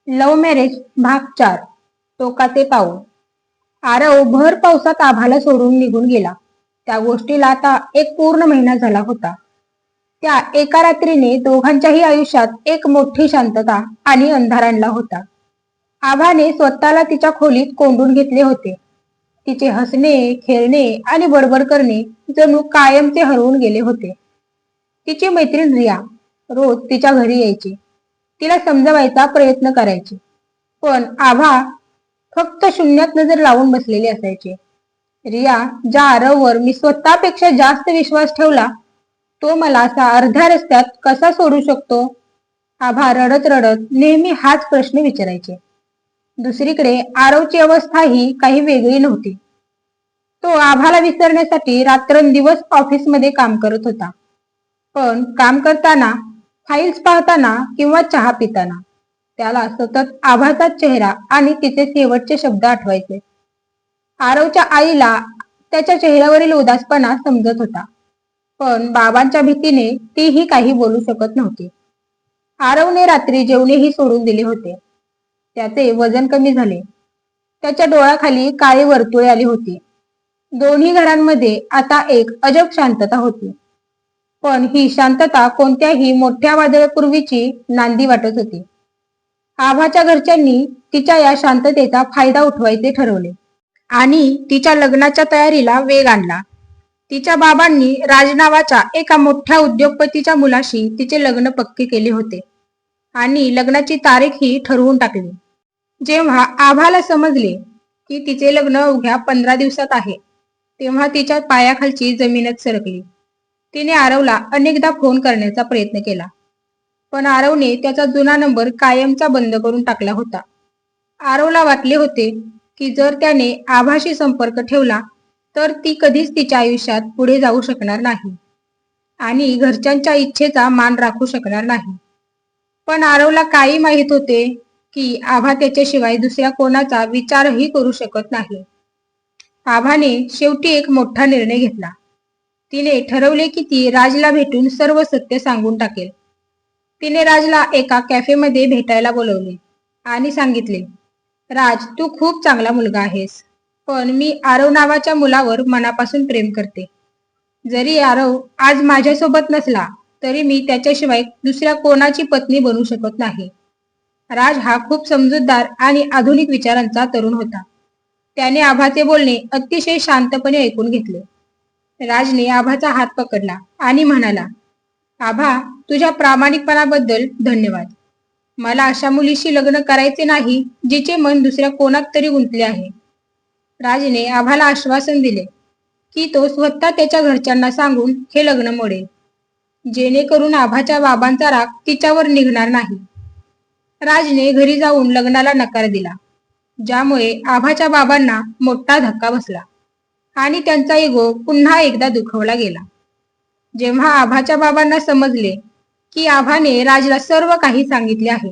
Love marriage भाग 4. टोकाचे पाऊल. आरव भर पावसात आभाला सोडून निघून गेला. त्या गोष्टीला आता एक पूर्ण महिना झाला होता. त्या एका रात्रीने दोघांच्याही आयुष्यात एक मोठी शांतता आणि अंधार आणला होता. आभाने स्वतःला तिच्या खोलीत कोंडून घेतले होते. तिचे हसणे, खेळणे आणि बडबड करणे जणू कायमचे हरवून गेले होते. तिची मैत्रीण रिया रोज तिच्या घरी यायची. तिला समजवायचा प्रयत्न करायची, पण आभा फक्त शून्यात नजर लावून बसलेले असायचे. रिया, ज्या आरववर मी स्वतःपेक्षा जास्त विश्वास ठेवला, तो मला असा अर्ध्या रस्त्यात कसा सोडू शकतो? आभा रडत रडत नेहमी हाच प्रश्न विचारायचे. दुसरीकडे आरवची अवस्था ही काही वेगळी नव्हती. तो आभाला विसरण्यासाठी रात्रंदिवस ऑफिसमध्ये काम करत होता. पण काम करताना, फाईल्स पाहताना किंवा चहा पिताना त्याला सतत आभाचा चेहरा आणि तिचे शेवटचे शब्द आठवायचे. आरवच्या आईला त्याच्या चेहऱ्यावरील उदासपणा समजत होता, पण बाबांच्या भीतीने तीही काही बोलू शकत नव्हती. आरवने रात्री जेवणेही सोडून दिले होते. त्याचे वजन कमी झाले. त्याच्या डोळ्याखाली काळी वर्तुळे आली होती. दोन्ही घरांमध्ये आता एक अजब शांतता होती. पण ही शांतता कोणत्याही मोठ्या वादळापूर्वीची नांदी वाटत होती. आभाच्या घरच्यांनी तिच्या या शांततेचा फायदा उठवायचे ठरवले आणि तिच्या लग्नाच्या तयारीला वेग आणला. तिच्या बाबांनी राज नावाच्या एका मोठ्या उद्योगपतीच्या मुलाशी तिचे लग्न पक्के केले होते आणि लग्नाची तारीखही ठरवून टाकली. जेव्हा आभाला समजले की तिचे लग्न अवघ्या 15 दिवसात आहे, तेव्हा तिच्या पायाखालची जमीनच सरकली. तिने आरवला अनेकदा फोन करण्याचा प्रयत्न केला, पण आरवने त्याचा जुना नंबर कायमचा बंद करून टाकला होता. आरवला वाटले होते की जर त्याने आभाशी संपर्क ठेवला तर ती कधीच तिच्या आयुष्यात पुढे जाऊ शकणार नाही आणि घरच्यांच्या इच्छेचा मान राखू शकणार नाही. पण आरवला काही माहित होते की आभा त्याच्याशिवाय दुसऱ्या कोणाचा विचारही करू शकत नाही. आभाने शेवटी एक मोठा निर्णय घेतला. तिने ठरवले की ती राजला भेटून सर्व सत्य सांगून टाकेल. तिने राजला एका कॅफेमध्ये भेटायला बोलवले आणि सांगितले, राज, तू खूप चांगला मुलगा आहेस, पण मी आरव नावाच्या मुलावर मनापासून प्रेम करते. जरी आरव आज माझ्यासोबत नसला तरी मी त्याच्याशिवाय दुसऱ्या कोणाची पत्नी बनू शकत नाही. राज हा खूप समजूतदार आणि आधुनिक विचारांचा तरुण होता. त्याने आभाचे बोलणे अतिशय शांतपणे ऐकून घेतले. राजने आभाचा हात पकडला आणि म्हणाला, आभा, तुझ्या प्रामाणिकपणाबद्दल धन्यवाद. मला अशा मुलीशी लग्न करायचे नाही जिचे मन दुसऱ्या कोणात तरी गुंतले आहे. राजने आभाला आश्वासन दिले की तो स्वतः त्याच्या घरच्यांना सांगून हे लग्न मोडेल, जेणेकरून आभाच्या बाबांचा राग तिच्यावर निघणार नाही. राजने घरी जाऊन लग्नाला नकार दिला, ज्यामुळे आभाच्या बाबांना मोठा धक्का बसला आणि त्यांचा इगो पुन्हा एकदा दुखावला गेला. जेव्हा आभाच्या बाबांना समजले की आभाने राजला सर्व काही सांगितले आहे,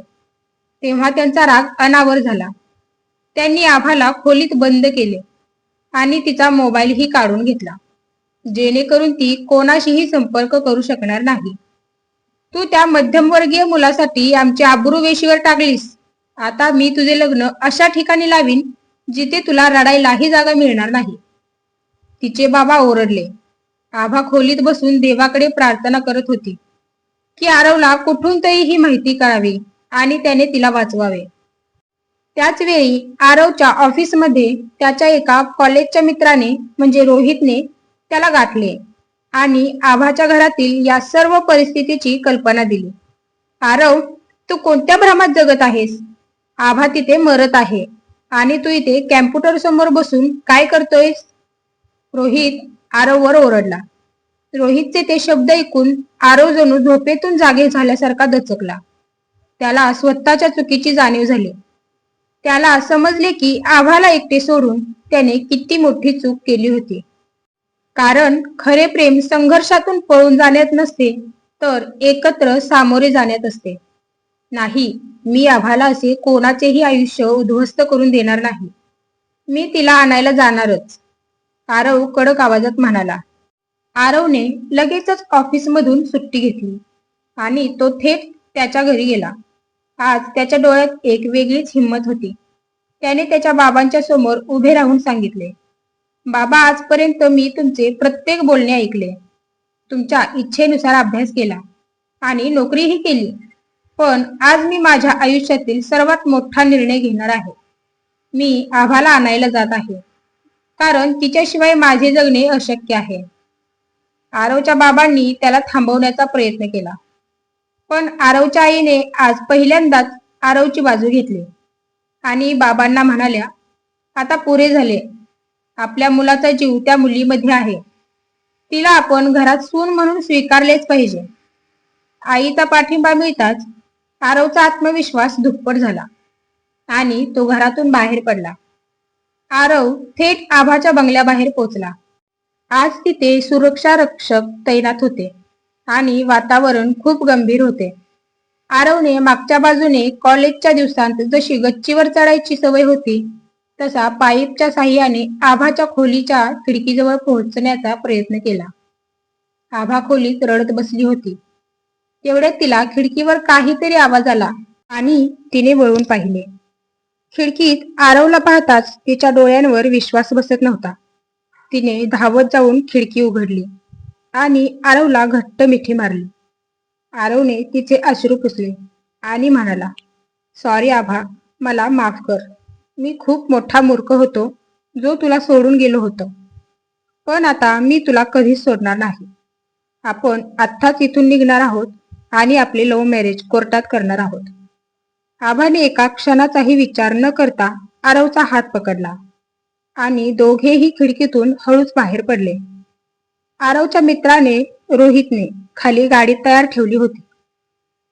तेव्हा त्यांचा राग अनावर झाला. त्यांनी आभाला खोलीत बंद केले आणि तिचा मोबाईलही काढून घेतला, जेणेकरून ती कोणाशीही संपर्क करू शकणार नाही. तू त्या मध्यमवर्गीय मुलासाठी आमची आबरू वेशीवर टाकलीस. आता मी तुझे लग्न अशा ठिकाणी लावीन जिथे तुला रडायलाही जागा मिळणार नाही, तिचे बाबा ओरडले. आभा खोलीत बसून देवाकडे प्रार्थना करत होती की आरवला कुठून तरी ही माहिती कळावी आणि त्याने तिला वाचवावे. त्याच वेळी आरवच्या ऑफिसमध्ये त्याच्या एका कॉलेजच्या मित्राने म्हणजे रोहितने त्याला गाठले आणि आभाच्या घरातील या सर्व परिस्थितीची कल्पना दिली. आरव, तू कोणत्या भ्रमात जगत आहेस? आभा तिथे मरत आहे आणि तू इथे कॅम्प्युटर समोर बसून काय करतोयस? रोहित आरववर ओरडला. रोहितचे ते शब्द ऐकून आरव जणू झोपेतून जागे झाल्यासारखा दचकला. त्याला स्वतःच्या चुकीची जाणीव झाली. त्याला समजले की आभाला एकटे सोडून त्याने किती मोठी चूक केली होती. कारण खरे प्रेम संघर्षातून पळून जाण्यात नसते, तर एकत्र सामोरे जाण्यात असते. नाही, मी आभाला असे कोणाचेही आयुष्य उद्ध्वस्त करून देणार नाही. मी तिला आणायला जाणारच, आरव कडक आवाजात म्हणाला. आरवने लगेचच ऑफिसमधून सुट्टी घेतली आणि तो थेट त्याच्या घरी गेला. आज त्याच्या डोळ्यात एक वेगळीच हिंमत होती. त्याने त्याच्या बाबांच्या समोर उभे राहून सांगितले, बाबा, आजपर्यंत मी तुमचे प्रत्येक बोलणे ऐकले. तुमच्या इच्छेनुसार अभ्यास केला आणि नोकरीही केली. पण आज मी माझ्या आयुष्यातील सर्वात मोठा निर्णय घेणार आहे. मी आभाला आणायला जात आहे, कारण तिच्याशिवाय माझे जगणे अशक्य आहे. आरवच्या बाबांनी त्याला थांबवण्याचा प्रयत्न केला, पण आरवच्या आईने आज पहिल्यांदाच आरवची बाजू घेतली आणि बाबांना म्हणाल्या, आता पुरे झाले. आपल्या मुलाचा जीव त्या मुलीमध्ये आहे. तिला आपण घरात सून म्हणून स्वीकारलेच पाहिजे. आईचा पाठिंबा मिळताच आरवचा आत्मविश्वास दुप्पट झाला आणि तो घरातून बाहेर पडला. आरव थेट आभाच्या बंगल्याबाहेर पोहोचला. आज तिथे सुरक्षा रक्षक तैनात होते आणि वातावरण खूप गंभीर होते. आरवने मागच्या बाजूने कॉलेजच्या दिवसांत जशी गच्चीवर चढायची सवय होती, तसा पाईपच्या साह्याने आभाच्या खोलीच्या खिडकीजवळ पोहोचण्याचा प्रयत्न केला. आभा खोलीत रडत बसली होती. तेवढ्यात तिला खिडकीवर काहीतरी आवाज आला आणि तिने वळून पाहिले. खिडकीत आरवला पाहताच तिच्या डोळ्यांवर विश्वास बसत नव्हता. तिने धावत जाऊन खिडकी उघडली आणि आरवला घट्ट मिठी मारली. आरवने तिचे अश्रू पुसले आणि म्हणाला, सॉरी आभा, मला माफ कर. मी खूप मोठा मूर्ख होतो जो तुला सोडून गेलो होतो. पण आता मी तुला कधीच सोडणार नाही. आपण आत्ताच इथून निघणार आहोत आणि आपले लव्ह मॅरेज कोर्टात करणार आहोत. आभाने एका क्षणाचाही विचार न करता आरवचा हात पकडला आणि दोघेही खिडकीतून हळूच बाहेर पडले. आरवच्या मित्राने रोहितने खाली गाडी तयार ठेवली होती.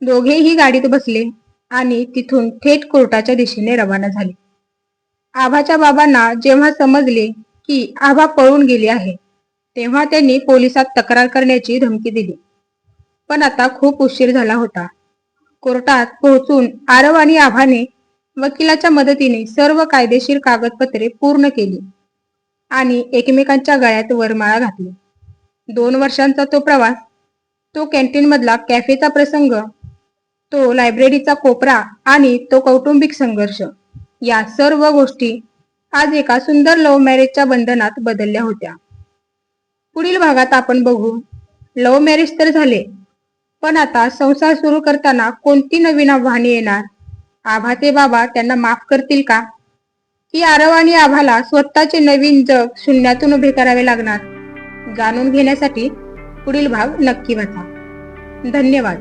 दोघेही गाडीत बसले आणि तिथून थेट कोर्टाच्या दिशेने रवाना झाले. आभाच्या बाबांना जेव्हा समजले की आभा पळून गेली आहे, तेव्हा त्यांनी पोलिसात तक्रार करण्याची धमकी दिली. पण आता खूप उशीर झाला होता. कोर्टात पोहोचून आरव आणि आभाने वकिलाच्या मदतीने सर्व कायदेशीर कागदपत्रे पूर्ण केली आणि एकमेकांच्या गळ्यात वरमाळा घातली. 2 वर्षांचा तो प्रवास, तो कॅन्टीन मधला कॅफेचा प्रसंग, तो लायब्ररीचा कोपरा आणि तो कौटुंबिक संघर्ष, या सर्व गोष्टी आज एका सुंदर लव्ह मॅरेजच्या बंधनात बदलल्या होत्या. पुढील भागात आपण बघू, लव्ह मॅरेज तर झाले, पण आता संसार सुरू करताना कोणती नवीन आव्हाने येणार? आभाचे बाबा त्यांना माफ करतील का? की आरव आणि आभाला स्वतःचे नवीन जग शून्यातून उभे करावे लागणार? जाणून घेण्यासाठी पुढील भाग नक्की वाचा. धन्यवाद.